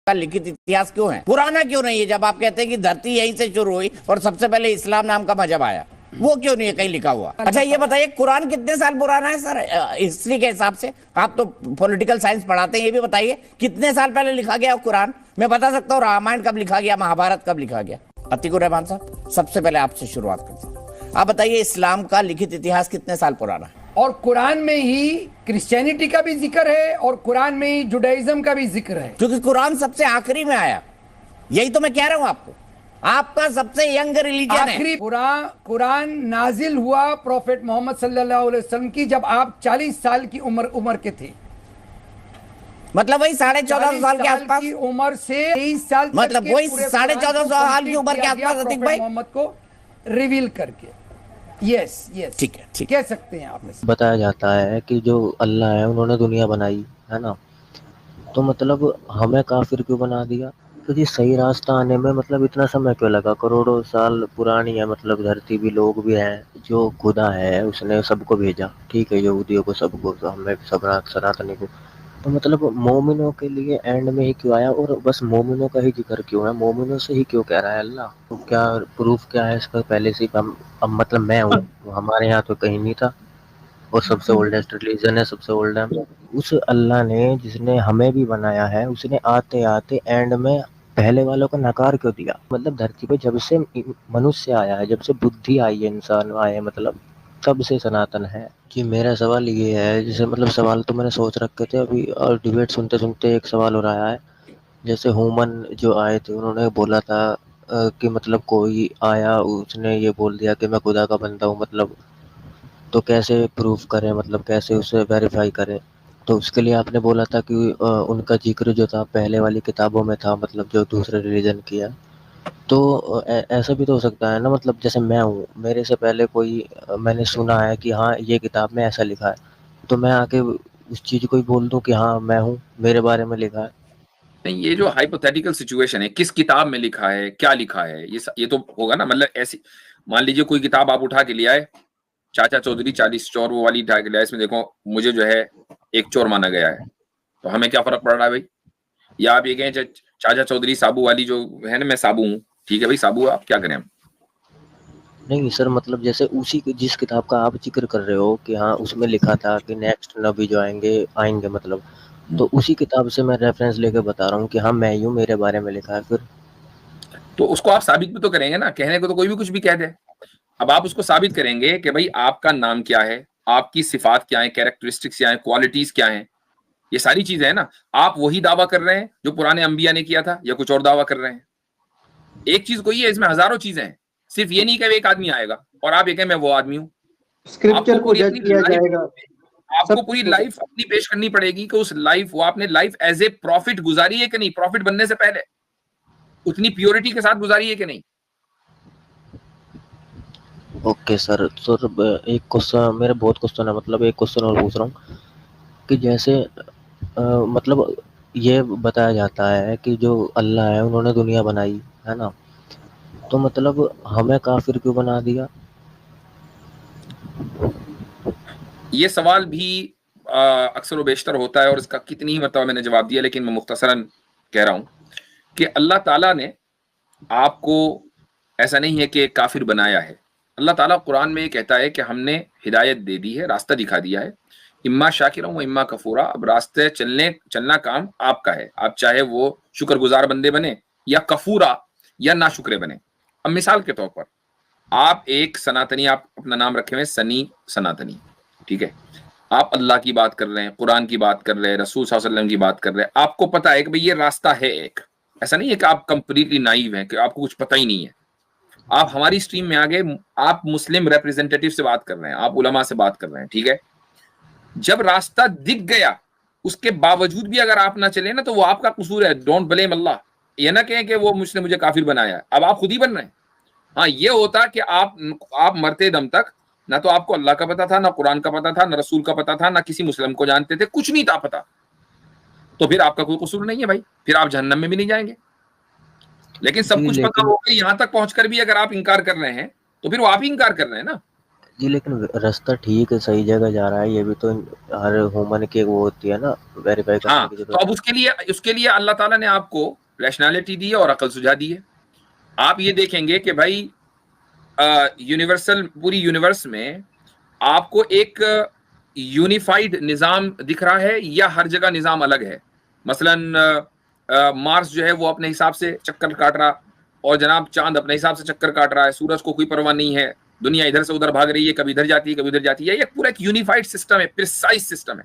का लिखित इतिहास क्यों है, पुराना क्यों नहीं है? जब आप कहते हैं कि धरती यहीं से शुरू हुई और सबसे पहले इस्लाम नाम का मजहब आया, वो क्यों नहीं है कहीं लिखा हुआ? अच्छा ये बताइए, कुरान कितने साल पुराना है सर हिस्ट्री के हिसाब से? आप तो पॉलिटिकल साइंस पढ़ाते हैं, ये भी बताइए कितने साल पहले लिखा गया कुरान? मैं बता सकता हूँ रामायण कब लिखा गया, महाभारत कब लिखा गया। अतीकुर रहमान साहब, सबसे पहले आपसे शुरुआत करते हैं। आप बताइए इस्लाम का लिखित इतिहास कितने साल पुराना है? और कुरान में ही क्रिश्चियनिटी का भी जिक्र है और कुरान में ही जुडाइज्म का भी जिक्र है, क्योंकि कुरान सबसे आखिरी में आया। यही तो मैं कह रहा हूं आपको, आपका सबसे यंग रिलीजन है। आखिरी कुरान नाजिल हुआ प्रॉफेट मोहम्मद सल्लल्लाहु अलैहि वसल्लम की जब आप 40 साल की उम्र के थे, मतलब वही 14.5 साल के आसपास की उम्र से 23 साल, मतलब वही 14.5 साल की उम्र के आसपास अतीक भाई मोहम्मद को रिवील करके। यस ठीक है, ठीक कह सकते हैं आप। बताया जाता है कि जो अल्लाह है उन्होंने दुनिया बनाई है ना, तो मतलब हमें काफिर क्यों बना दिया? तो जी सही रास्ता आने में मतलब इतना समय क्यों लगा? करोड़ों साल पुरानी है, मतलब धरती भी, लोग भी हैं, जो खुदा है उसने सबको भेजा, ठीक है, यहूदियों को, सबको, तो हमें सब सनातनी को, तो मतलब मोमिनों के लिए एंड में ही क्यों आया? और बस मोमिनों का ही जिक्र क्यों है? मोमिनों से ही क्यों कह रहा है अल्लाह? तो क्या प्रूफ क्या है इसका पहले से? अब मतलब मैं हूँ, हमारे यहाँ तो कहीं नहीं था, और सबसे ओल्डेस्ट रिलीजन है, सबसे ओल्ड है। उस अल्लाह ने जिसने हमें भी बनाया है, उसने आते आते एंड में पहले वालों का नकार क्यों दिया? मतलब धरती पे जब से मनुष्य आया है, जब से बुद्धि आई है, इंसान आए, मतलब तब से सनातन है। कि मेरा सवाल ये है, जैसे मतलब सवाल तो मैंने सोच रखे थे अभी, और डिबेट सुनते सुनते एक सवाल हो रहा है। जैसे ह्यूमन जो आए थे उन्होंने बोला था कि मतलब कोई आया उसने ये बोल दिया कि मैं खुदा का बंदा हूँ, मतलब तो कैसे प्रूफ करें, मतलब कैसे उसे वेरीफाई करें? तो उसके लिए आपने बोला था कि उनका जिक्र जो था पहले वाली किताबों में था, मतलब जो दूसरे रिलीजन की है। तो ऐसा भी तो हो सकता है ना, मतलब जैसे मैं हूँ, मेरे से पहले कोई मैंने सुना है कि हाँ ये किताब में ऐसा लिखा है, तो मैं आके उस चीज को ही बोल दूं कि हाँ मैं हूँ, मेरे बारे में लिखा है। नहीं, ये जो हाइपोथेटिकल सिचुएशन है, किस किताब में लिखा है, क्या लिखा है, ये तो होगा ना। मतलब ऐसी मान लीजिए कोई किताब आप उठा के ले आए, चाचा चौधरी 40 चोर वो वाली उठा के ले आए, इसमें देखो मुझे जो है एक चोर माना गया है, तो हमें क्या फर्क पड़ रहा है भाई? या आप ये कहें चाचा चौधरी साबू वाली जो है ना, मैं साबू हूँ, ठीक है भाई साबू, आप क्या करें हम? नहीं सर, मतलब जैसे उसी जिस किताब का आप जिक्र कर रहे हो कि हाँ उसमें लिखा था कि नेक्स्ट नबी जो आएंगे, मतलब तो उसी किताब से मैं रेफरेंस लेके बता रहा हूँ कि हाँ मैं ही हूँ, मेरे बारे में लिखा है। फिर तो उसको आप साबित भी तो करेंगे ना, कहने को तो कोई भी कुछ भी कह दे। अब आप उसको साबित करेंगे कि भाई आपका नाम क्या है, आपकी सिफात क्या है, कैरेक्टरिस्टिक्स क्या है, क्वालिटीज क्या है, ये सारी चीजें है ना। आप वही दावा कर रहे हैं जो पुराने अंबिया ने किया था, या कुछ और दावा कर रहे हैं? एक चीज कोई है, इसमें हजारों चीजें हैं। सिर्फ ये नहीं कि एक आदमी आएगा और आप ये कहें मैं वो आदमी हूं। स्क्रिप्चर को जज किया जाएगा, आपको पूरी लाइफ अपनी पेश करनी पड़ेगी कि उस लाइफ, वो आपने लाइफ एज ए प्रॉफिट गुजारी है कि नहीं, प्रॉफिट बनने से पहले उतनी प्योरिटी के साथ गुजारी है कि नहीं। ओके सर, सर एक क्वेश्चन, मेरे बहुत क्वेश्चन है, मतलब एक क्वेश्चन और पूछ रहा हूँ कि जैसे मतलब ये बताया जाता है कि जो अल्लाह है उन्होंने दुनिया बनाई है ना, तो मतलब हमें काफिर क्यों बना दिया? ये सवाल भी अक्सर व बेशतर होता है, और इसका कितनी ही मरतबा मैंने जवाब दिया, लेकिन मैं मुख्तसरन कह रहा हूं कि अल्लाह ताला ने आपको ऐसा नहीं है कि काफिर बनाया है। अल्लाह ताला कुरान में ये कहता है कि हमने हिदायत दे दी है, रास्ता दिखा दिया है, इम्मा शाकिरा व इम्मा कफूरा। अब रास्ते चलना काम आपका है, आप चाहे वो शुक्रगुजार बंदे बने या कफूरा या नाशुक्रे बने। अब मिसाल के तौर पर आप एक सनातनी, आप अपना नाम रखे हुए सनी सनातनी, ठीक है, आप अल्लाह की बात कर रहे हैं, कुरान की बात कर रहे हैं, रसूल सल्लल्लाहु अलैहि वसल्लम की बात कर रहे हैं, आपको पता है कि भाई ये रास्ता है एक। ऐसा नहीं है कि आप कंप्लीटली नाइव हैं, कि आपको कुछ पता ही नहीं है। आप हमारी स्ट्रीम में आ गए, आप मुस्लिम रिप्रेजेंटेटिव से बात कर रहे हैं, आप उलमा से बात कर रहे हैं, ठीक है। जब रास्ता दिख गया उसके बावजूद भी अगर आप ना चले ना, तो वो आपका कसूर है। डोंट ब्लेम अल्लाह। ये ना कहें कि वो मुझे काफिर बनाया, अब आप खुद ही बन रहे हैं। हाँ, ये होता कि आप मरते दम तक ना तो आपको अल्लाह का पता था, ना कुरान का पता था, ना रसूल का पता था, ना किसी मुस्लिम को जानते थे, कुछ नहीं था पता, तो फिर आपका कोई कसूर नहीं है भाई, फिर आप जहन्नम में भी नहीं जाएंगे। लेकिन सब कुछ पता होकर यहां तक पहुंचकर भी अगर आप इंकार कर रहे हैं, तो फिर वो आप ही इंकार कर रहे हैं ना। जी लेकिन रास्ता ठीक है, सही जगह जा रहा है, ये भी तो हर ह्यूमन की वो होती है ना, वेरीफाई करने हाँ, की तो जरूरत अब उसके लिए अल्लाह ताला ने आपको रैशनैलिटी दी है और अकल सुझा दी है। आप ये देखेंगे कि भाई यूनिवर्सल, पूरी यूनिवर्स में आपको एक यूनिफाइड निज़ाम दिख रहा है या हर जगह निज़ाम अलग है? मसलन मार्स जो है वो अपने हिसाब से चक्कर काट रहा, और जनाब चांद अपने हिसाब से चक्कर काट रहा है, सूरज को कोई परवाह नहीं है, दुनिया इधर से उधर भाग रही है, कभी इधर जाती है कभी उधर जाती है। ये पूरा एक यूनिफाइड सिस्टम है, प्रिसाइज सिस्टम है।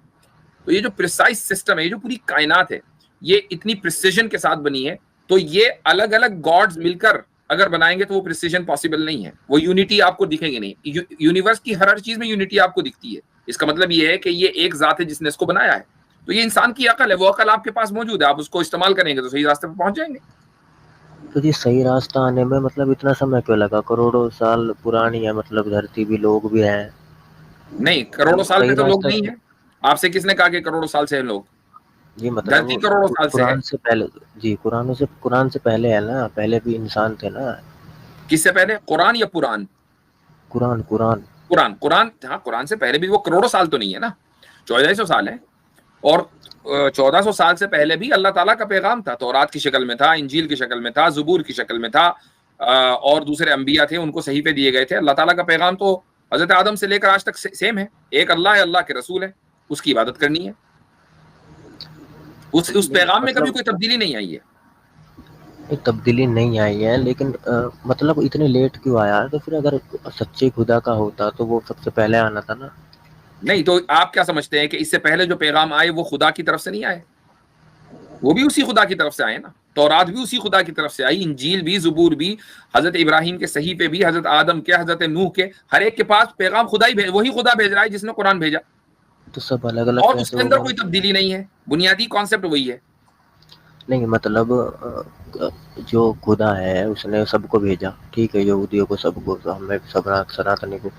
तो ये जो प्रिसाइज सिस्टम है, ये जो पूरी कायनात है, ये इतनी प्रिसिजन के साथ बनी है। तो ये अलग अलग गॉड्स मिलकर अगर बनाएंगे तो वो प्रिसिजन पॉसिबल नहीं है, वो यूनिटी आपको दिखेगी नहीं। यूनिवर्स की हर चीज में यूनिटी आपको दिखती है। इसका मतलब ये है कि ये एक जात है जिसने इसको बनाया है। तो ये इंसान की अकल है, वो अकल आपके पास मौजूद है, आप उसको इस्तेमाल करेंगे तो सही रास्ते पर पहुंच जाएंगे। तो जी सही रास्ता आने में मतलब इतना समय क्यों लगा? करोड़ों साल पुरानी है, मतलब धरती भी, लोग भी हैं। नहीं, करोड़ों साल सही पे तो लोग रास्ता नहीं है। आपसे किसने कहा कि करोड़ों साल से हैं लोग? जी मतलब धरती करोड़ों साल से है। कुरान से पहले, जी कुरान से पहले है ना, पहले भी इंसान थे ना। किससे पहले, कुरान या पुरान? कुरान कुरान कुरान, कुरान, हाँ, कुरान से पहले भी वो करोड़ों साल तो नहीं है ना, 1400 साल है। और 1400 साल से पहले भी अल्लाह ताला का पैगाम था, तौरात की शक्ल में था, इंजील की शक्ल में था, ज़बूर की शक्ल में था, और दूसरे अंबिया थे, उनको सहीफे दिए गए थे। अल्लाह ताला का पैगाम तो हजरत आदम से लेकर आज तक सेम है, एक अल्लाह है, अल्लाह के रसूल है, उसकी इबादत करनी है। उस पैगाम में कभी कोई तब्दीली नहीं आई है। तब्दीली नहीं आई है, लेकिन मतलब इतने लेट क्यों आया? तो फिर अगर सच्चे खुदा का होता तो वो सबसे पहले आना था ना। नहीं, तो आप क्या समझते हैं कि इससे पहले जो पैगाम आए वो खुदा की तरफ से नहीं आए? वो भी उसी खुदा की तरफ से आए ना। तौरात भी उसी खुदा की तरफ से आई, इंजील भी, ज़बूर भी, हजरत इब्राहिम के सहीफे भी, हजरत आदम के, हजरत नूह के, हर एक के पास पैगाम खुदा ही वही खुदा भेज रहा है जिसने कुरान भेजा। तो सब अलग अलग और कैसे उसके अंदर होगा? कोई तब्दीली नहीं है, बुनियादी कॉन्सेप्ट वही है। नहीं मतलब जो खुदा है उसने सबको भेजा, ठीक है, यहूदियों को, सबको, हमें सब सनातनी को।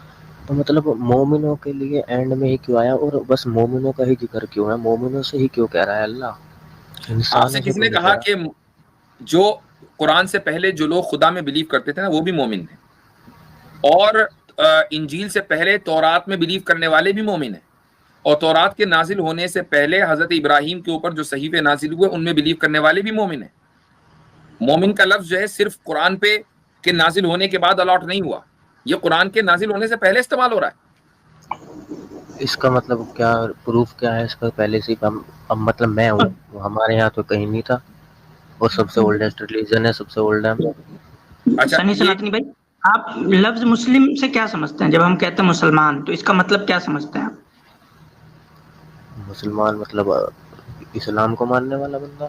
तो मतलब मोमिनों के लिए एंड में ही क्यों आया? और बस मोमिनों का ही जिक्र क्यों है? मोमिनों से ही क्यों कह रहा है अल्लाह? आपसे किसने कहा कि जो कुरान से पहले जो लोग खुदा में बिलीव करते थे ना वो भी मोमिन है, और इंजील से पहले तौरात में बिलीव करने वाले भी मोमिन है, और तौरात के नाजिल होने से पहले हजरत इब्राहिम के ऊपर जो सहीफे नाजिल हुए उनमें बिलीव करने वाले भी मोमिन है। मोमिन का लफ्ज जो है सिर्फ कुरान पे के नाजिल होने के बाद अलॉट नहीं हुआ, ये कुरान के नाजिल होने से पहले इस्तेमाल हो रहा है। इसका मतलब क्या, प्रूफ क्या है इसका? पहले से अब मतलब मैं हूँ, हमारे यहाँ तो कहीं नहीं था, और सबसे ओल्डेस्ट रिलीजन है, सबसे ओल्ड है। अच्छा, सनी सनातनी भाई, आप लफ्ज मुस्लिम से क्या समझते हैं? जब हम कहते हैं मुसलमान तो इसका मतलब क्या समझते हैं आप? मुसलमान मतलब इस्लाम को मानने वाला बंदा।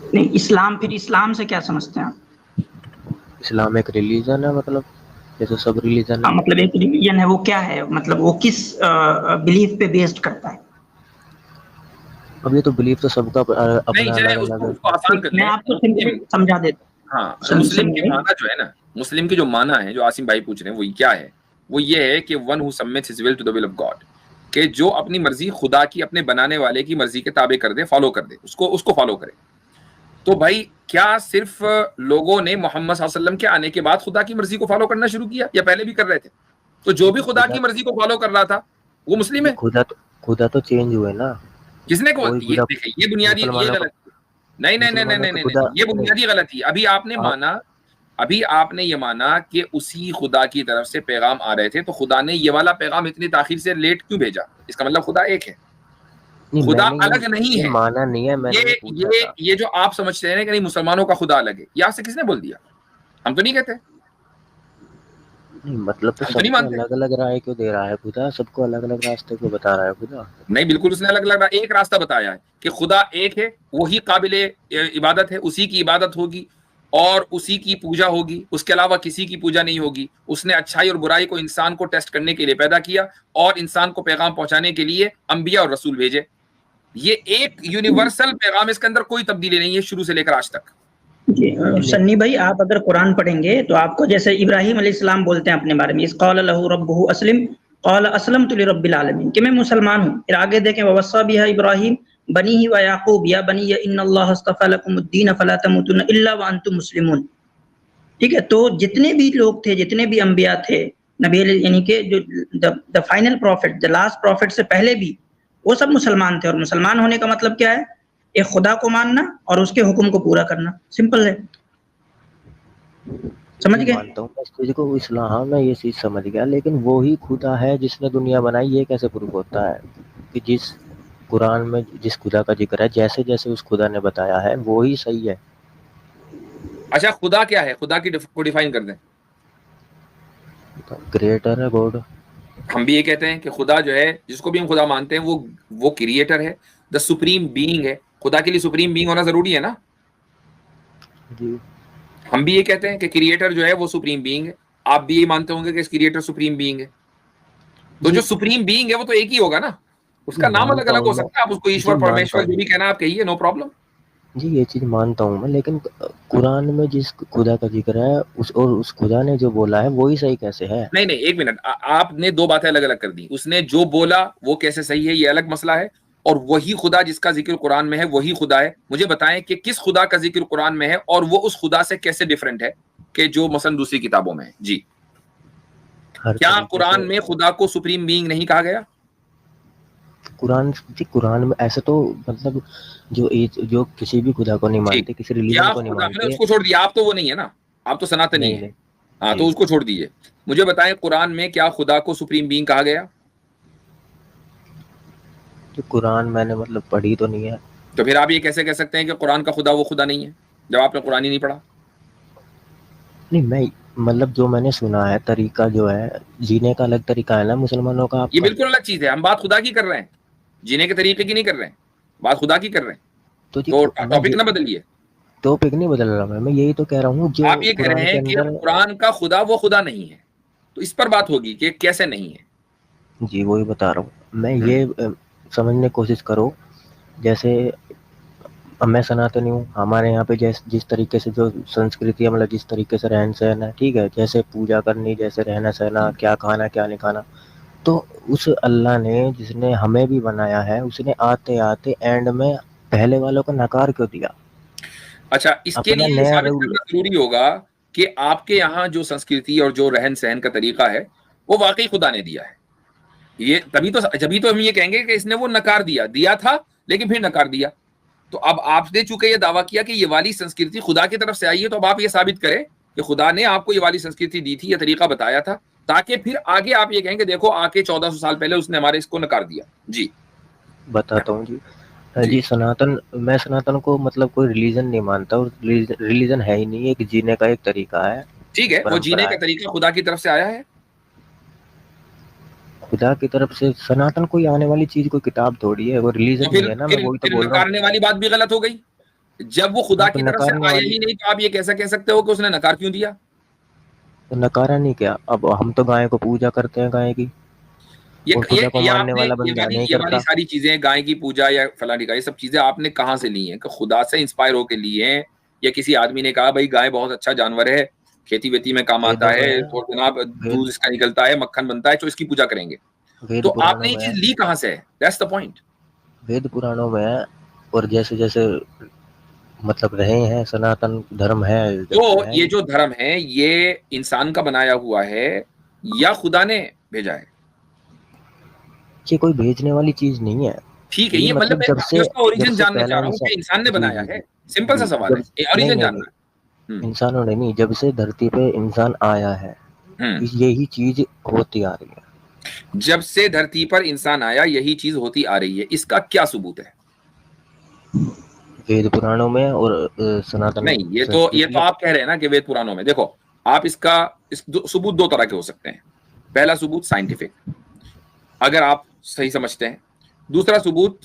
नहीं, इस्लाम, फिर इस्लाम से क्या समझते हैं आप? इस्लाम एक रिलीजन है, मतलब जैसे सब रिलीजन है। मतलब एक रिलीजन है, वो क्या है? मतलब वो किस बिलीफ पे बेस्ड करता है? अब ये तो बिलीफ तो सबका नहीं, अपना चले अलग अलग है। उसको आसान करते मैं हैं। आपको सिंपल समझा देता हूँ। हाँ, मुस्लिम के माना जो है ना, मुस्लिम की जो माना है, जो आसिम भाई पूछ रहे हैं, वो क्या है? वो ये है कि one who submits his will to the will of God, कि जो अपनी मर्जी खुदा की, अपने बनाने वाले की मर्जी के ताबे कर दे, फॉलो कर दे, उसको फॉलो करे। तो भाई क्या सिर्फ लोगों ने मोहम्मद सल्लल्लाहु अलैहि वसल्लम के आने के बाद खुदा की मर्जी को फॉलो करना शुरू किया, या पहले भी कर रहे थे? तो जो भी खुदा की मर्जी को फॉलो कर रहा था वो मुस्लिम है। खुदा तो चेंज हुए ना। किसने को? ये देखिए, ये बुनियादी, ये गलत। नहीं, ये बुनियादी गलती। अभी आपने ये माना कि उसी खुदा की तरफ से पैगाम आ रहे थे, तो खुदा ने ये वाला पैगाम इतनी ताखिर से लेट क्यों भेजा? इसका मतलब खुदा एक है, खुदा अलग नहीं है। माना नहीं है, मैंने ये जो आप समझते हैं कि नहीं मुसलमानों का खुदा अलग है, ये आपसे किसने बोल दिया? हम तो नहीं कहते। नहीं मतलब तो सबको अलग अलग राय क्यों दे रहा है खुदा? सबको अलग अलग रास्ते क्यों बता रहा है खुदा? नहीं, बिल्कुल उसने अलग अलग एक रास्ता बताया है कि खुदा एक है, वही काबिल इबादत है, उसी की इबादत होगी और उसी की पूजा होगी, उसके अलावा किसी की पूजा नहीं होगी। उसने अच्छाई और बुराई को इंसान को टेस्ट करने के लिए पैदा किया और इंसान को पैगाम पहुंचाने के लिए अंबिया और रसूल भेजे। ये एक यूनिवर्सल पैगाम, इसके अंदर कोई तब्दीली नहीं है शुरू से लेकर आज तक। सन्नी भाई, आप अगर कुरान पढ़ेंगे तो आपको जैसे इब्राहिम अलैहिस्सलाम बोलते हैं अपने बारे में, इस क़ाल लहू रब्बुहु अस्लिम क़ाल अस्लमतु लिरब्बिल आलमीन, कि मैं मुसलमान हूँ। फिर आगे देखें, ववस्सा बिहा इब्राहिम बनीही व याकूब या बनिया इन्नल्लाह अस्तफ़ा लकुमुद्दीन फला तमूतुन्ना इल्ला व अंतुम मुस्लिमून। ठीक है, तो जितने भी लोग थे, जितने भी अंबिया थे, नबी यानी कि जो the final profit, the last profit से पहले भी वो सब मुसलमान थे। और मुसलमान होने का मतलब क्या है? एक खुदा को मानना और उसके हुक्म को पूरा करना, सिंपल है। समझ जी गए? मानता हूँ मैं इस चीज को, इस्लाम, हाँ मैं ये चीज समझ गया, लेकिन वो ही खुदा है जिसने दुनिया बनाई, ये कैसे प्रूफ होता है कि जिस कुरान में जिस खुदा का जिक्र है, जैसे जैसे उस खुदा ने बताया है वो ही सही है। अच्छा, खुदा क्या है? खुदा को डिफाइन कर दें। क्रिएटर है, गॉड। हम भी ये कहते हैं कि खुदा जो है, जिसको भी हम खुदा मानते हैं, वो क्रिएटर है, द सुप्रीम बीइंग है। खुदा के लिए सुप्रीम बीइंग होना जरूरी है ना? जी हम भी ये कहते हैं कि क्रिएटर जो है वो सुप्रीम बीइंग है। आप भी ये मानते होंगे कि क्रिएटर सुप्रीम बीइंग है। तो जो सुप्रीम बीइंग है वो तो एक ही होगा ना, उसका नाम अलग अलग हो सकता है। आप उसको ईश्वर, परमेश्वर, जो भी कहना आप कहिए, नो प्रॉब्लम। जी ये चीज मानता हूँ मैं, लेकिन कुरान में जिस खुदा का जिक्र है उस खुदा ने जो बोला है वो ही सही कैसे है? नहीं नहीं, एक मिनट, आपने दो बातें अलग अलग कर दी। उसने जो बोला वो कैसे सही है, ये अलग मसला है, और वही खुदा जिसका जिक्र कुरान में है वही खुदा है। मुझे बताएं कि किस खुदा का जिक्र कुरान में है और वो उस खुदा से कैसे डिफरेंट है कि जो मसलन दूसरी किताबों में है। जी, क्या कुरान में खुदा को सुप्रीम बीइंग नहीं कहा गया? कुरान में ऐसे तो मतलब जो किसी भी खुदा को नहीं मानते, किसी रिलीजन को नहीं मानते, उसको छोड़ दिया, आप तो वो नहीं है ना, आप तो सनातनी है। हाँ, तो उसको छोड़ दीजिए। मुझे बताएं, कुरान में क्या खुदा को सुप्रीम बीइंग कहा गया? तो कुरान मैंने मतलब पढ़ी तो नहीं है। तो फिर आप ये कैसे कह सकते हैं कि कुरान का खुदा वो खुदा नहीं है, जब आपने कुरान ही नहीं पढ़ा? नहीं, मैं मतलब जो मैंने सुना है, तरीका जो है जीने का अलग तरीका है ना मुसलमानों का। ये बिल्कुल अलग चीज है। हम बात खुदा की कर रहे हैं, जीने के तरीके की नहीं कर रहे हैं, बात खुदा की कर रहे हैं। तो टॉपिक ना बदलिए। टॉपिक नहीं बदल रहा मैं यही तो कह रहा हूँ। जो आप ये कह रहे हैं कि कुरान का खुदा वो खुदा नहीं है, तो इस पर बात होगी कि कैसे नहीं है। जी वही बता रहा हूँ मैं। ये समझने की कोशिश करो, जैसे मैं सनातनी हूँ, हमारे यहाँ पे जिस तरीके से जो संस्कृति है, मतलब जिस तरीके से रहन सहन है, ठीक है, जैसे पूजा करनी, जैसे रहना सहना, क्या खाना क्या नहीं खाना, तो उस अल्लाह ने जिसने हमें भी बनाया है, उसने आते आते एंड में पहले वालों का नकार क्यों दिया? अच्छा, इसके लिए ये साबित करना जरूरी होगा कि आपके यहाँ जो संस्कृति और जो रहन सहन का तरीका है वो वाकई खुदा ने दिया है। ये जभी तो हम ये कहेंगे कि इसने वो नकार दिया था लेकिन फिर नकार दिया। तो अब आपने चूंकि ये दावा किया कि ये वाली संस्कृति खुदा की तरफ से आई है, तो अब आप ये साबित करें कि खुदा ने आपको ये वाली संस्कृति दी थी, ये तरीका बताया था, ताकि फिर आगे आप ये कहेंगे देखो आके 1400 साल पहले उसने हमारे इसको नकार दिया। जी बताता हूँ जी। मैं सनातन को मतलब कोई रिलीजन नहीं मानता, और रिलीजन है ही नहीं, एक जीने का एक तरीका है। ठीक है, वो जीने का तरीका खुदा की तरफ से आया है। खुदा की तरफ से सनातन कोई आने वाली चीज, कोई किताब थोड़ी है, वो रिलीजन नहीं है ना। मैं वही तो बोल रहा हूँ। नकारने वाली बात भी गलत हो गई। जब वो खुदा की तरफ से आया ही नहीं, तो आप ये कैसे कह सकते हो कि उसने नकार क्यों दिया? तो नकारा नहीं क्या? अब हम तो गाय को पूजा करते हैं, गाय की। ये वाली सारी चीजें, गाय की पूजा या फलानी का, ये सब चीजें आपने कहाँ से ली हैं? कि खुदा से इंस्पायर होके लिए हैं, या किसी आदमी ने कहा भाई गाय बहुत अच्छा जानवर है, खेती वेती में काम आता है, तो जनाब दूध इसका निकलता है, मक्खन बनता है, तो इसकी पूजा करेंगे। तो आपने ये चीज ली कहाँ से है? That's the point. वेद पुराणों में है, और जैसे जैसे मतलब रहे हैं, सनातन धर्म है। तो ये जो धर्म है ये इंसान का बनाया हुआ है या खुदा ने भेजा है? ये कोई भेजने वाली चीज नहीं है। ठीक है, ये मतलब मैं उसका ओरिजिन जानना चाह रहा हूँ कि इंसान ने बनाया है। सिंपल सा सवाल है, ओरिजिन जानना है। इंसानों ने नहीं, जब से धरती पे इंसान आया है यही चीज होती आ रही है। जब से धरती पर इंसान आया यही चीज होती आ रही है, इसका क्या सबूत है? वेद पुराणों में और सनातन नहीं, ये तो आप कह रहे हैं ना कि वेद पुराणों में। देखो, आप इसका सबूत दो तरह के हो सकते हैं। पहला सबूत साइंटिफिक, अगर आप सही समझते हैं। दूसरा सबूत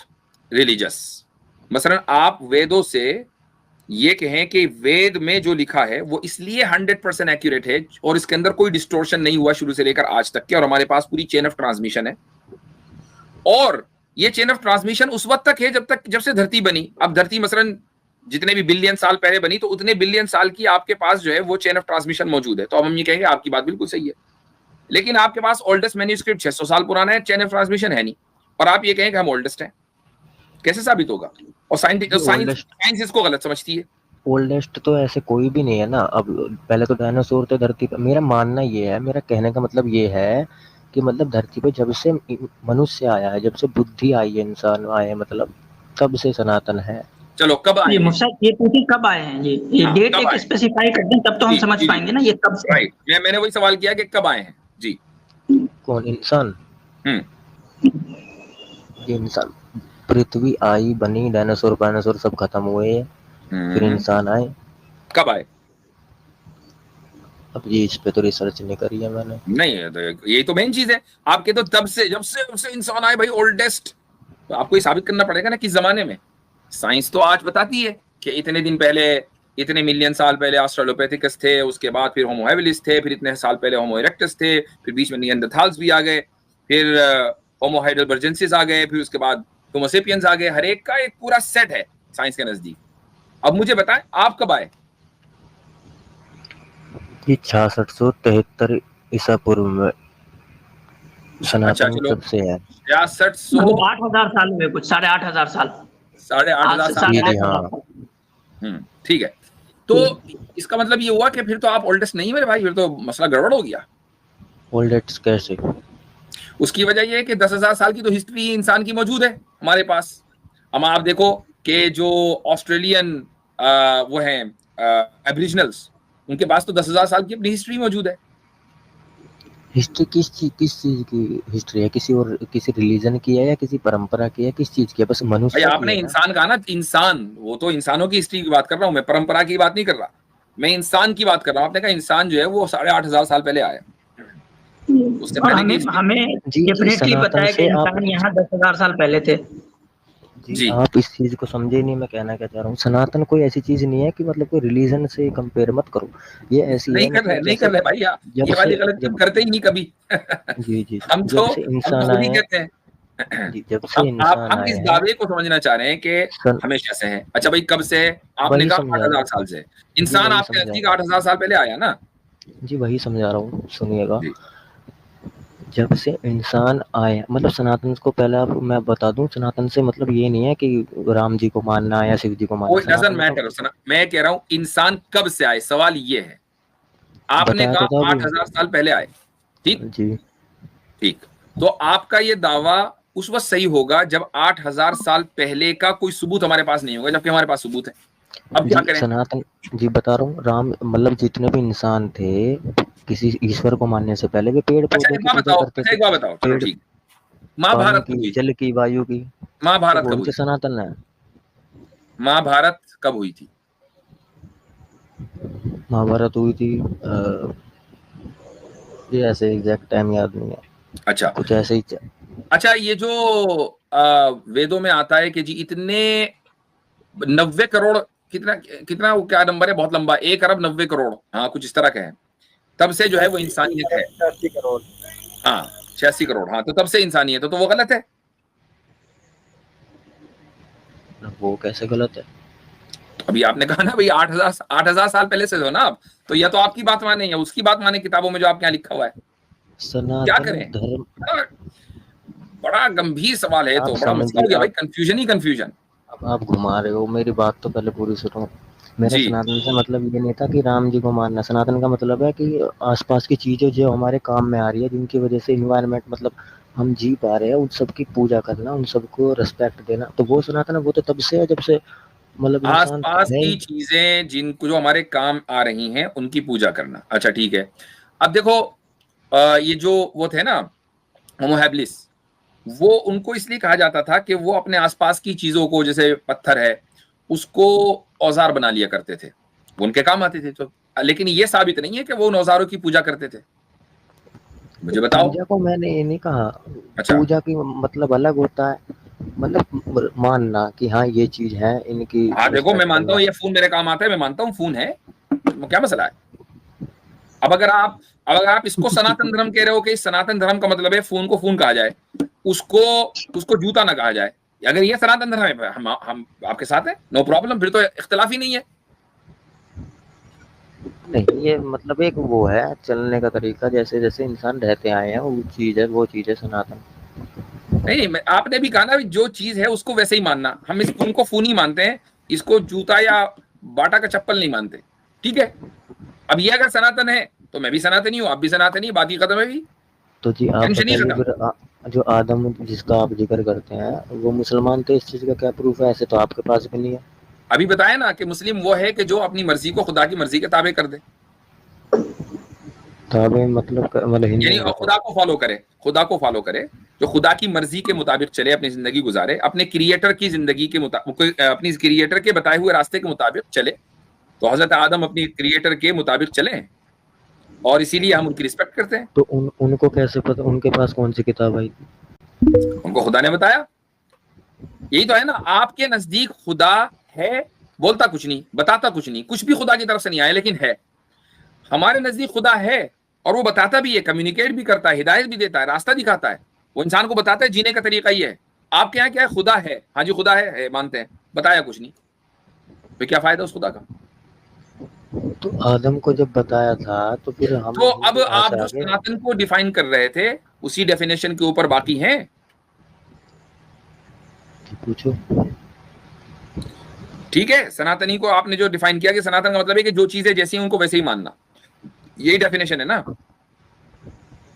रिलीजियस, मसलन आप वेदों से ये कहें कि वेद में जो लिखा है वो इसलिए 100% एक्यूरेट है और इसके अंदर कोई डिस्टोर्शन नहीं हुआ शुरू से लेकर आज तक के, और हमारे पास पूरी चेन ऑफ ट्रांसमिशन है, और ये चेन ऑफ ट्रांसमिशन उस वक्त तक है जब से धरती बनी। अब धरती मसलन जितने भी बिलियन साल पहले बनी, तो उतने बिलियन साल की आपके पास जो है वो चेन ऑफ ट्रांसमिशन मौजूद है। तो अब हम ये कहेंगे आपकी बात बिल्कुल सही है, लेकिन आपके पास ओल्डेस्ट मैन्यूस्क्रिप्ट 600 साल पुराना है, चेन ऑफ ट्रांसमिशन है नहीं, और आप ये कहें कि हम ओल्डेस्ट हैं, कैसे साबित होगा? और साइंस इसको गलत समझती है। ओल्डेस्ट तो ऐसे कोई भी नहीं है ना। अब पहले तो डायनासोर थे धरती पर। मेरा मानना ये है, मेरा कहने का मतलब ये है कि मतलब धरती पे जब से मनुष्य आया है, जब से बुद्धि आई है, इंसान आए हैं, मतलब तब से सनातन है। चलो कब आए जी हैं? मुफ्ती साहब, ये पूछिए कब आए हैं जी, ये हाँ, डेट कब एक आए? स्पेसिफाई कर दें तब तो हम जी, समझ जी, पाएंगे ना ये कब से। राइट, मैंने वही सवाल किया कि कब आए हैं जी। कौन? इंसान। हम्म ये इंसान, पृथ्वी आई, बनी, डायनासोर वायनासोर सब खत्म हुए, फिर हम्म, इंसान आए। कब आए? अब ये इस पे तो रिसर्च नहीं करी है मैंने। नहीं, तो यही तो मेन चीज है आपके। तो तब से जब से इंसान आए भाई, ओल्डेस्ट। तो आपको ये साबित करना पड़ेगा ना किस जमाने में। साइंस तो आज बताती है कि इतने दिन पहले, इतने मिलियन साल पहले ऑस्ट्रेलोपैथिकस थे, उसके बाद फिर होमो हैबिलिस थे, फिर इतने साल पहले होमो इरेक्टस थे, फिर बीच में निएंडरथाल्स भी आ गए, फिर होमो हाइडेलबर्जेंसिस आ गए, फिर उसके बाद होमो सेपियंस आ गए। हर एक का एक पूरा सेट है साइंस के नजदीक। अब मुझे बताएं आप कब आए? ये 6673 ईसा पूर्व में अच्छा सनातन चलो, तब से है। 6600, मतलब 8,000 साल हुए, कुछ 8,500 साल, 8,500 आज से साल जी पहले। जी हाँ। 8,500 साल। ठीक है। तो इसका मतलब ये हुआ कि फिर तो आप ओल्डेस्ट नहीं मेरे भाई, फिर तो मसला गड़बड़ हो गया। ओल्डेस्ट कैसे? उसकी वजह यह है कि 10,000 साल की तो हिस्ट्री इंसान की मौजूद है हमारे पास। अब आप देखो कि जो ऑस्ट्रेलियन वो हैं एब्रिजिनल्स, उनके पास तो 10,000 साल की अपनी हिस्ट्री मौजूद है। हिस्ट्री किस चीज की हिस्ट्री है? किसी और किसी रिलीजन की है या किसी परंपरा की है? किस चीज की है? बस भाई मनुष्य की आपने है ना। इंसान कहा ना, इंसान, वो तो इंसानों की हिस्ट्री की बात कर रहा हूं मैं, परंपरा की बात नहीं कर रहा। मैं इंसान की बात कर रहा हूं। आपने कहा इंसान जो है वो 8,500 साल पहले आया, उससे और पहले की हमें हिस्ट्री। हमें जी जी, डेफिनेटली पता सनातन है कि से आप, इंसान यहाँ 10,000 साल पहले थे। जी जी आप इस चीज को समझे नहीं। मैं कहना क्या चाह रहा हूँ, सनातन कोई ऐसी चीज नहीं है कि मतलब कोई रिलीजन से कंपेयर मत करो। ये ऐसी है, नहीं कर रहे, मतलब नहीं कर जैसे रहे भाई, जब ये वाली से गलती हम जब करते ही नहीं कभी। जी जी हम तो जब से हम तो इंसान खुद आए ही हैं, कहते हैं। जी जब से इंसान हम आए इस हैं, दावे को समझना चाह रहे हैं कि सन, हमेशा से है। अच्छा भाई, कब से है? आपने वही कहा समझा रहा 8,000 हूँ। साल से। जी इंसान वही आपके समझा नजदीक रहा 8,000 साल पहले आया ना। हूँ। जी वही समझा रहा हूँ, सुनिएगा। जी, जब से इंसान आए, मतलब सनातन को पहले आप मैं बता दूं, सनातन से मतलब ये नहीं है कि राम जी को मानना है या शिव जी को मानना। वो डजंट सनातन का मैटर। मैं कह रहा हूं इंसान कब से आए, सवाल ये है। आपने बताया तो था कहा अभी। 8,000 साल पहले आए, ठीक। जी ठीक, तो आपका ये दावा उस वक्त सही होगा जब 8,000 साल पहले का कोई सबूत हमारे पास नहीं होगा, जबकि हमारे पास सबूत है। अब क्या जी करें? सनातन, जी बता रहा हूँ, राम मतलब जितने भी इंसान थे, किसी ईश्वर को मानने से पहले वे पेड़ अच्छा पौधों एक की बात पूजा बताओ, करते थे। चलो पेड़, ठीक। पानी महाभारत कब की, हुई थी? जल की, वायु की, तो महाभारत कब कौन हुई से थी? सनातन है? महाभारत कब हुई थी? महाभारत हुई थी ये ऐसे एग्जैक्ट टाइम याद नहीं है, अच्छा, कुछ ऐसे ही अच्छा ये जो वेदों में आता है कि जी इतने 90 करोड़, कितना कितना वो क्या नंबर है, बहुत लंबा, 1 अरब 90 करोड़, हाँ कुछ इस तरह का है। तब से जो है वो इंसानियत है। 86 करोड़। हाँ, 86 करोड़, हाँ, तो तब से इंसानियत है, तो वो गलत है। वो कैसे गलत है? अभी आपने कहा ना भाई 8,000 साल पहले से हो ना आप, तो या तो आपकी बात माने या उसकी बात माने किताबों में जो आपके यहाँ लिखा हुआ है। क्या सनातन करें? धर्म, बड़ा, बड़ा गंभीर सवाल है, आप तो बड़ा मसला समझिए, हो गया भाई, आप कंफ्यूजन ही कंफ्यूजन। अब आप घुमा रहे हो, मेरी बात तो पहले पूरी सुनो। मेरा जी, सनातन से मतलब ये नहीं था कि राम जी को मानना। सनातन का मतलब है कि आसपास की चीजें जो हमारे काम में आ रही है, जिनकी वजह से इन्वायरमेंट मतलब हम जी पा रहे हैं, उन सब की पूजा करना, उन सबको रिस्पेक्ट देना, तो वो सनातन है। वो तो तब से है, जब से मतलब इंसान आसपास है की ही। चीजें जिनको जो हमारे काम आ रही हैं उनकी पूजा करना, अच्छा ठीक है। अब देखो ये जो वो थे ना होमो हैबिलिस, वो उनको इसलिए कहा जाता था कि वो अपने आसपास की चीजों को, जैसे पत्थर है, उसको औजार बना लिया करते थे, वो उनके काम आते थे। तो लेकिन ये साबित नहीं है कि वो उन औजारों की पूजा करते थे। मुझे बताओ। पूजा को मैंने ये नहीं कहा। अच्छा, पूजा की मतलब अलग होता है, मतलब मानना कि हाँ ये चीज है, इनकी हाँ देखो, मैं रिस्पेक्ट मानता करना। हूँ ये फोन मेरे काम आता है, मैं मानता हूँ फोन है, क्या मसला है? अब अगर आप इसको सनातन धर्म कह रहे हो कि इस सनातन धर्म का मतलब है फोन को फोन कहा जाए, उसको उसको जूता ना कहा जाए, अगर ये सनातन धर्म है, हम आपके साथ है, नो प्रॉब्लम, फिर तो इख्तिलाफ ही नहीं है। नहीं, ये मतलब एक वो है चलने का तरीका, जैसे जैसे इंसान रहते आए हैं, वो चीज है सनातन। नहीं, आपने भी कहा ना, जो चीज है उसको वैसे ही मानना। हम इस फोन को फोन ही मानते हैं, इसको जूता या बाटा का चप्पल नहीं मानते, ठीक है। अब ये अगर सनातन है तो मैं भी सनातनी हूँ, आप भी सनातनी, बात ही खत्म है भी। तो जी आप टेंशन ही बताइए खत्म। फिर जो आदम जिसका आप जिक्र करते हैं वो मुसलमान थे, इस चीज का क्या प्रूफ है? ऐसे तो आपके पास भी नहीं है। अभी बताया ना कि मुस्लिम वो है कि जो अपनी मर्जी को खुदा की मर्जी के ताबे कर दे, ताबे मतलब हिंदू यानी में खुदा को फॉलो करे, खुदा को फॉलो करे, जो खुदा की मर्जी के मुताबिक चले, अपनी जिंदगी गुजारे, अपने क्रिएटर की जिंदगी के मुताबिक, अपनी क्रिएटर के बताए हुए रास्ते के मुताबिक चले। तो हजरत आदम अपनी क्रिएटर के मुताबिक चले और इसीलिए हम उनकी रिस्पेक्ट करते हैं। तो उनको कैसे पता, उनके पास कौन सी किताब आई? उनको खुदा ने बताया। यही तो है ना, आपके नजदीक खुदा है, बोलता कुछ नहीं, बताता कुछ नहीं, कुछ भी खुदा की तरफ से नहीं आया, लेकिन है। हमारे नजदीक खुदा है और वो बताता भी है, कम्युनिकेट भी करता है, हिदायत भी देता है, रास्ता दिखाता है, वो इंसान को बताता है जीने का तरीका ही है। आपके यहाँ क्या है? खुदा है, हाँ जी खुदा है मानते हैं, बताया कुछ नहीं, तो क्या फायदा उस खुदा का? तो आदम को जब बताया था तो फिर हम तो अब वहां आप से जो आगे सनातन को डिफाइन कर रहे थे उसी डेफिनेशन के ऊपर बाकी हैं। पूछो। ठीक है, सनातनी को आपने जो डिफाइन किया कि सनातन का मतलब है कि जो चीजें जैसी हैं उनको वैसे ही मानना, यही डेफिनेशन है ना।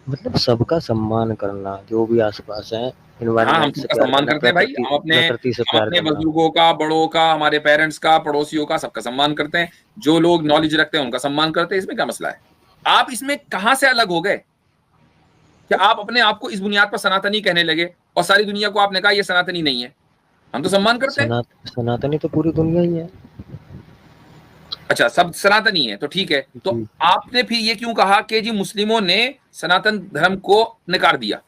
मतलब सबका सम्मान करना, जो भी आसपास है, हाँ, हम एनवायरनमेंट से सबका प्यार सम्मान करना, करते हैं भाई, प्रकृति से हम प्यार अपने करना। बुजुर्गों का, बड़ों का, हमारे पेरेंट्स का, पड़ोसियों का, सबका सम्मान करते हैं। जो लोग नॉलेज रखते हैं उनका सम्मान करते हैं, इसमें क्या मसला है? आप इसमें कहां से अलग हो गए कि आप अपने आप को इस बुनियाद पर सनातनी कहने लगे और सारी दुनिया को आपने कहा ये सनातनी नहीं है? हम तो सम्मान करते हैं। सनातनी तो पूरी दुनिया ही है। अच्छा, सब सनातनी है तो ठीक है, तो जी। आपने फिर ये क्यों कहा कि जी मुस्लिमों ने सनातन धर्म को नकार दिया?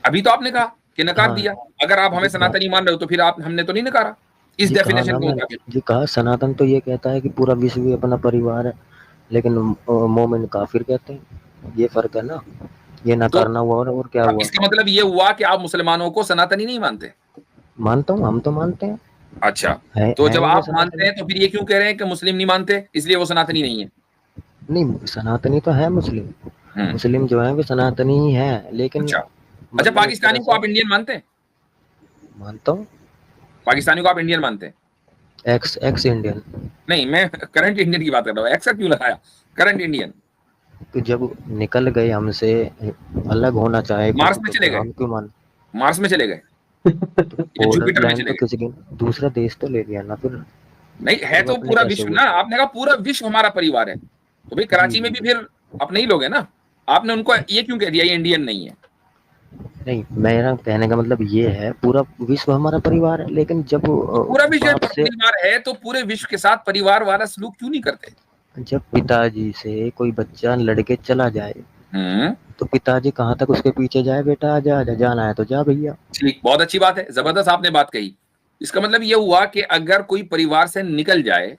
अभी तो आपने कहा कि नकार हाँ दिया। अगर आप हमें जी कहा। सनातनी मान रहे हो तो फिर आप, हमने तो नहीं नकारा इस जी कहा डेफिनेशन ना के मैंने। मुताबिक। जी कहा, सनातन तो ये कहता है कि पूरा विश्व ही अपना परिवार है, लेकिन मोमिन काफिर कहते हैं। ये फर्क है ना, ये ना तो करना हुआ और क्या अब हुआ। इसका मतलब ये हुआ कि आप मुसलमानों को सनातनी नहीं मानते? मानता हूँ, हम तो मानते हैं। अच्छा, तो है जब ही वो आप मानते सनातनी। हैं तो फिर ये क्यों कह रहे हैं कि मुस्लिम नहीं मानते इसलिए वो सनातनी नहीं है? नहीं, सनातनी तो है मुस्लिम। हम्म। मुस्लिम जो है वो सनातनी ही है, लेकिन अच्छा, अच्छा, मतलब एक तरह पाकिस्तानी को से आप इंडियन मानते हैं? मानता हूँ। पाकिस्तानी को आप इंडियन मानते हैं? X x Indian. नहीं, मैं करंट इंडियन की बात कर रहा हूँ, एक्सा क्यों लगाया? Current Indian. तो जब निकल गए हमसे, अलग होना चाहे मार्स कुछ, में तो चले फिर गए? हम क्यों मान? मार्स में चले गए तो या बॉर्डर जुपिटर में लाइन चले तो गए? किसी दिन दूसरा देश तो ले लिया ना फिर। नहीं है फिर तो अपने पूरा कैसे विश्व हुए? ना, आपने कहा पूरा विश्व हमारा परिवार है, तो भाई जी कराची में जी। भी फिर अपने ही लोग हैं ना। आपने उनको ये क्यों कह दिया ये इंडियन नहीं है? नहीं, मेरा कहने का मतलब ये है, पूरा विश्व हमारा परिवार है, लेकिन जब तो पूरा विश्व बाप से, परिवार है तो पूरे विश्व के साथ परिवार वाला सलूक क्यों नहीं करते? जब पिताजी से कोई बच्चा लड़के चला जाए, हम्म, तो पिताजी कहाँ तक उसके पीछे जाए, बेटा आजा आजा, जाना है तो जा भैया। ठीक, बहुत अच्छी बात है, जबरदस्त आपने बात कही। इसका मतलब ये हुआ कि अगर कोई परिवार से निकल जाए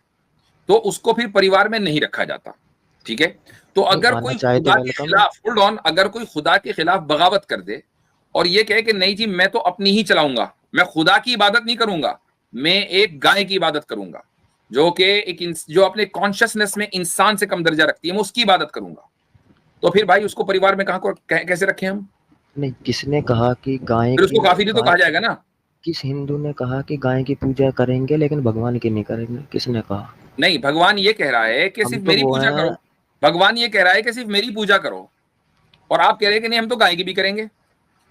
तो उसको फिर परिवार में नहीं रखा जाता, ठीक है। तो नहीं, अगर आना कोई चाहे तो खुदा के वेलकम है। खिलाफ, होल्ड ऑन, अगर कोई खुदा के खिलाफ बगावत कर दे और ये कहे कि नहीं जी मैं तो अपनी ही चलाऊंगा, मैं खुदा की इबादत नहीं करूंगा, मैं एक गाय की इबादत करूंगा जो कि जो अपने कॉन्शियसनेस में इंसान से कम दर्जा रखती है, मैं उसकी इबादत करूंगा, तो फिर भाई उसको परिवार में कहां को कैसे रखें हम? नहीं, किसने कहा कि गाय फिर की उसको काफिर तो गाय कहा जाएगा ना। किस हिंदू ने कहा कि गाय की पूजा करेंगे लेकिन भगवान की नहीं करेंगे? किसने कहा? नहीं, भगवान ये कह रहा है कि हम सिर्फ तो मेरी वो पूजा करो। हैं। भगवान ये कह रहा है कि सिर्फ मेरी पूजा करो और आप कह रहे हैं कि नहीं हम तो गाय की भी करेंगे।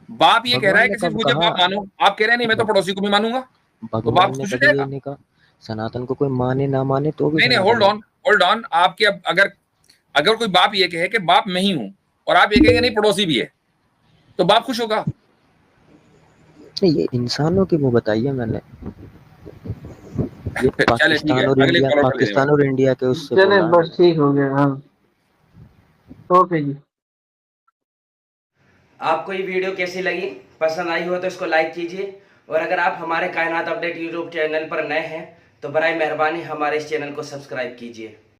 बाप ये कह रहा भगवान है ने कि सिर्फ कब मुझे कहा? बाप मानो, आप कह रहे हैं नहीं मैं तो भग, पड़ोसी को भी मानूंगा, तो बाप भगवान ने खुश हो कभी ये जाएगा। नहीं कहा। सनातन को कोई माने ना माने तो भी नहीं नहीं, होल्ड सनातन है। ऑन, होल्ड ऑन, आपके अगर अगर कोई बाप ये कहे कि बाप मैं ही हूं और आप ये कहेंगे नहीं पड़ोसी भी है, तो बाप खुश होगा? नहीं, ये इंसानों की वो बताइए मैंने। ये चले ठीक है, अगले कॉलर को ले लेंगे। पाकिस्तान और इंडिया के उससे चले बोला। बस ठीक हो गया। हाँ, ओके जी। आपको ये वीडियो कैसी लगी, पसंद आई हो तो इसको लाइक कीजिए, और अगर आप हमारे कायनात अपडेट यूट्यूब चैनल पर नए हैं तो बराए मेहरबानी हमारे इस चैनल को सब्सक्राइब कीजिए।